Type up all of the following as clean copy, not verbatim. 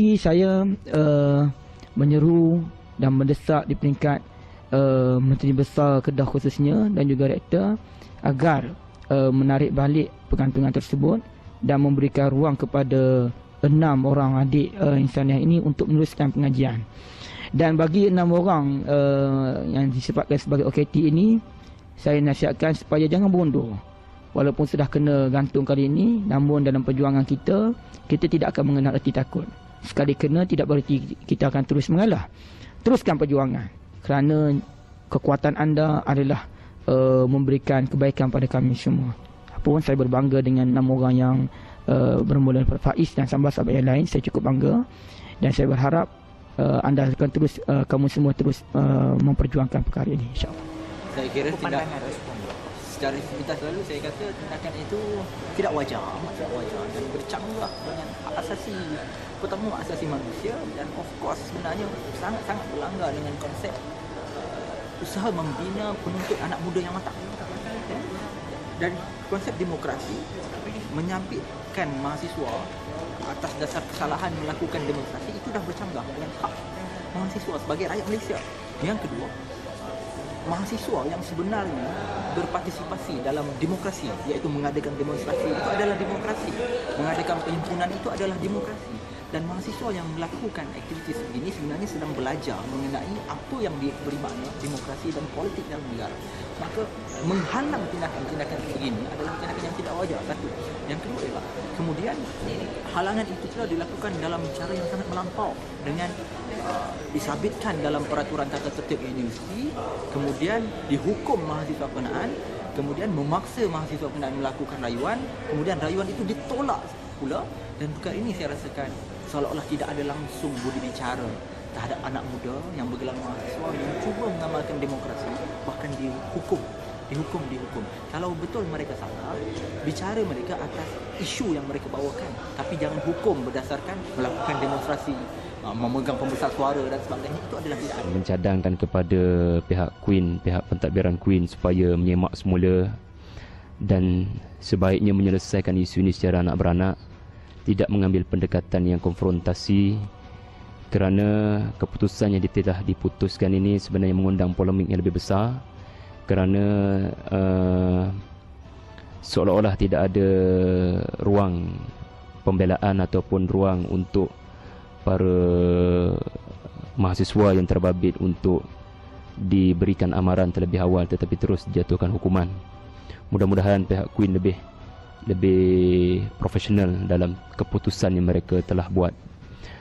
lagi saya menyeru dan mendesak di peringkat Menteri Besar Kedah khususnya dan juga Rektor agar menarik balik pergantungan tersebut dan memberikan ruang kepada 6 orang adik insaniah ini untuk meneruskan pengajian. Dan bagi 6 orang yang disefatkan sebagai OKT ini, saya nasihatkan supaya jangan berundur. Walaupun sudah kena gantung kali ini, namun dalam perjuangan kita, kita tidak akan mengenal erti takut. Sekali kena tidak berarti kita akan terus mengalah. Teruskan perjuangan kerana kekuatan anda adalah memberikan kebaikan pada kami semua. Apapun saya berbangga dengan 6 orang yang bermula daripada Faiz dan sahabat-sahabat yang lain. Saya cukup bangga dan saya berharap anda akan terus, kamu semua terus memperjuangkan perkara ini, insyaAllah. Saya kira secara sepintas lalu saya kata tindakan itu tidak wajar dan bercanggah dengan hak asasi, pertama hak asasi manusia, dan of course sebenarnya sangat-sangat berlanggar dengan konsep usaha membina penuntut anak muda yang matang. Dan konsep demokrasi menyampaikan mahasiswa atas dasar kesalahan melakukan demonstrasi itu dah bercanggah dengan hak mahasiswa sebagai rakyat Malaysia. Yang kedua, mahasiswa yang sebenarnya berpartisipasi dalam demokrasi, iaitu mengadakan demonstrasi, itu adalah demokrasi. Mengadakan perhimpunan itu adalah demokrasi. Dan mahasiswa yang melakukan aktiviti begini sebenarnya sedang belajar mengenai apa yang diberi makna demokrasi dan politik dalam negara. Maka menghalang tindakan-tindakan begini adalah tindakan yang tidak wajar, satu. Yang kedua ialah kemudian halangan itu telah dilakukan dalam cara yang sangat melampau dengan disabitkan dalam peraturan tata tertib universiti, kemudian dihukum mahasiswa berkenaan, kemudian memaksa mahasiswa berkenaan melakukan rayuan, kemudian rayuan itu ditolak pula. Dan perkara ini saya rasakan seolah-olah tidak ada langsung budi bicara terhadap anak muda yang bergelar mahasiswa yang cuba mengamalkan demokrasi, bahkan dihukum. Kalau betul mereka salah, bicara mereka atas isu yang mereka bawakan, tapi jangan hukum berdasarkan melakukan demonstrasi, memegang pembesar suara dan sebagainya. Itu adalah tidak adil. Mencadangkan kepada pihak Queen, pihak pentadbiran Queen supaya menyemak semula dan sebaiknya menyelesaikan isu ini secara anak beranak, tidak mengambil pendekatan yang konfrontasi, kerana keputusan yang telah diputuskan ini sebenarnya mengundang polemik yang lebih besar, kerana seolah-olah tidak ada ruang pembelaan ataupun ruang untuk para mahasiswa yang terbabit untuk diberikan amaran terlebih awal tetapi terus dijatuhkan hukuman. Mudah-mudahan pihak Queen lebih profesional dalam keputusan yang mereka telah buat.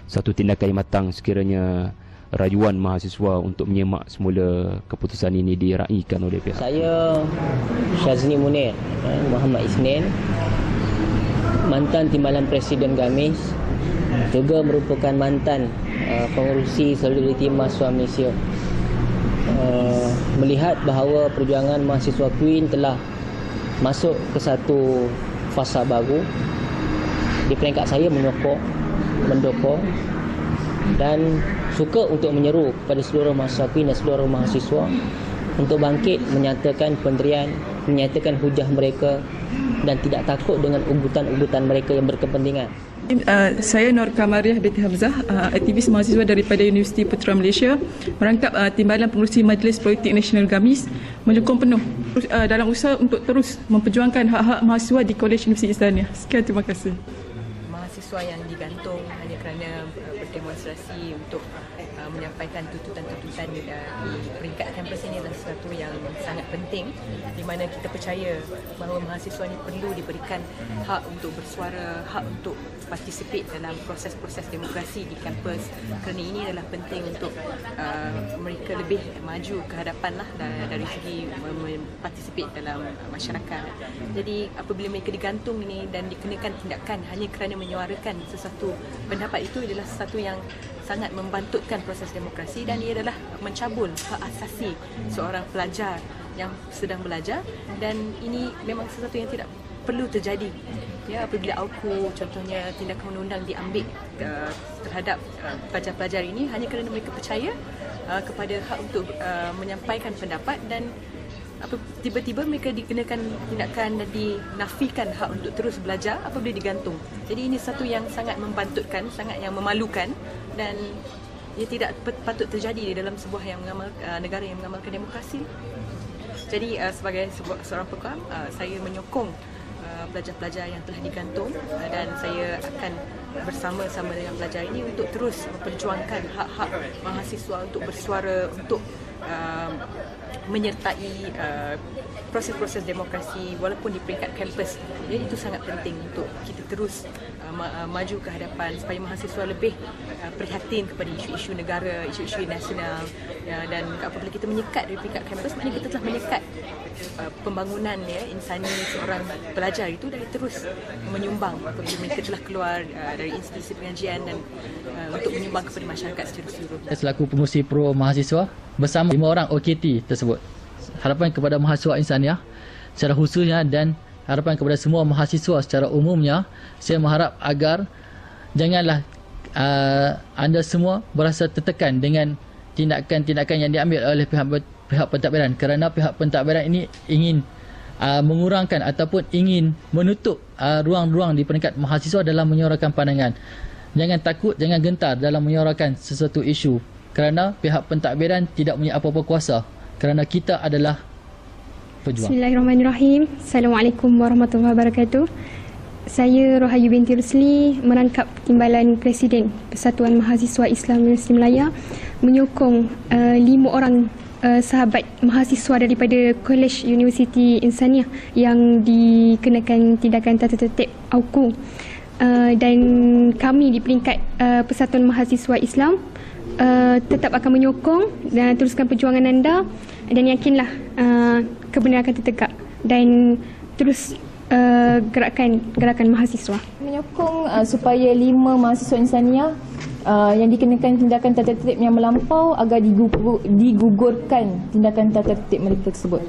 Satu tindakan yang matang sekiranya rayuan mahasiswa untuk menyemak semula keputusan ini diraikan oleh pihak. Saya Syazni Munir Muhammad Isnin, mantan Timbalan Presiden Gamis, juga merupakan mantan pengurusi Solidariti Mahasiswa Malaysia. Melihat bahawa perjuangan mahasiswa Queen telah masuk ke satu fasa baru, di peringkat saya mendukung dan suka untuk menyeru kepada seluruh mahasiswa Queen dan seluruh mahasiswa untuk bangkit menyatakan pendirian, menyatakan hujah mereka dan tidak takut dengan ugutan-ugutan mereka yang berkepentingan. Saya Nur Kamariah binti Hamzah, aktivis mahasiswa daripada Universiti Putra Malaysia, merangkap Timbalan Pengurusi Majlis Politik Nasional Gamis, menyokong penuh dalam usaha untuk terus memperjuangkan hak-hak mahasiswa di Kolej Universiti Islamiyah. Sekian, terima kasih. Mahasiswa yang digantung hanya kerana berdemonstrasi untuk menyampaikan tuntutan-tuntutan di peringkat kampus ini adalah sesuatu yang sangat penting, di mana kita percaya bahawa mahasiswa ini perlu diberikan hak untuk bersuara, hak untuk participate dalam proses-proses demokrasi di kampus, kerana ini adalah penting untuk mereka lebih maju ke hadapan dari segi participate dalam masyarakat. Jadi apabila mereka digantung ini dan dikenakan tindakan hanya kerana menyuarakan sesuatu pendapat, itu adalah sesuatu yang sangat membantutkan proses demokrasi dan ia adalah mencabul hak asasi seorang pelajar yang sedang belajar, dan ini memang sesuatu yang tidak perlu terjadi. Ya, apabila AUKU contohnya tindakan undang-undang diambil terhadap pelajar-pelajar ini hanya kerana mereka percaya kepada hak untuk menyampaikan pendapat, dan tiba-tiba mereka dikenakan tindakan dan dinafikan hak untuk terus belajar apabila digantung. Jadi ini satu yang sangat membantutkan, sangat yang memalukan dan ia tidak patut terjadi di dalam sebuah negara yang mengamalkan demokrasi. Jadi sebagai seorang peguam, saya menyokong pelajar-pelajar yang telah digantung dan saya akan bersama-sama dengan pelajar ini untuk terus memperjuangkan hak-hak mahasiswa untuk bersuara, untuk menyertai proses-proses demokrasi walaupun di peringkat kampus. Jadi itu sangat penting untuk kita terus maju ke hadapan supaya mahasiswa lebih prihatin kepada isu-isu negara, isu-isu nasional, dan apabila kita menyekat dari peringkat kampus, maknanya kita telah menyekat pembangunan insani seorang pelajar itu dari terus menyumbang apabila mereka telah keluar dari institusi pengajian dan untuk menyumbang kepada masyarakat secara keseluruhan. Selaku pengurusi pro mahasiswa bersama 5 orang OKT tersebut, harapan kepada mahasiswa insaniah secara khususnya dan harapan kepada semua mahasiswa secara umumnya, saya mengharap agar janganlah anda semua berasa tertekan dengan tindakan-tindakan yang diambil oleh pihak pentadbiran, kerana pihak pentadbiran ini ingin mengurangkan ataupun ingin menutup ruang-ruang di peringkat mahasiswa dalam menyuarakan pandangan. Jangan takut, jangan gentar dalam menyuarakan sesuatu isu, kerana pihak pentadbiran tidak punya apa-apa kuasa, kerana kita adalah pejuang. Bismillahirrahmanirrahim. Assalamualaikum warahmatullahi wabarakatuh. Saya Rohayu binti Rusli, merangkap Timbalan Presiden Persatuan Mahasiswa Islam Universiti Melaya, menyokong 5 orang sahabat mahasiswa daripada Kolej Universiti Insaniah yang dikenakan tindakan tata tertib AUKU, dan kami di peringkat Persatuan Mahasiswa Islam tetap akan menyokong dan teruskan perjuangan anda, dan yakinlah kebenaran akan tertegak dan terus gerakan mahasiswa. Menyokong supaya 5 mahasiswa insaniah yang dikenakan tindakan tata tertib yang melampau agar digugurkan tindakan tata tertib mereka tersebut.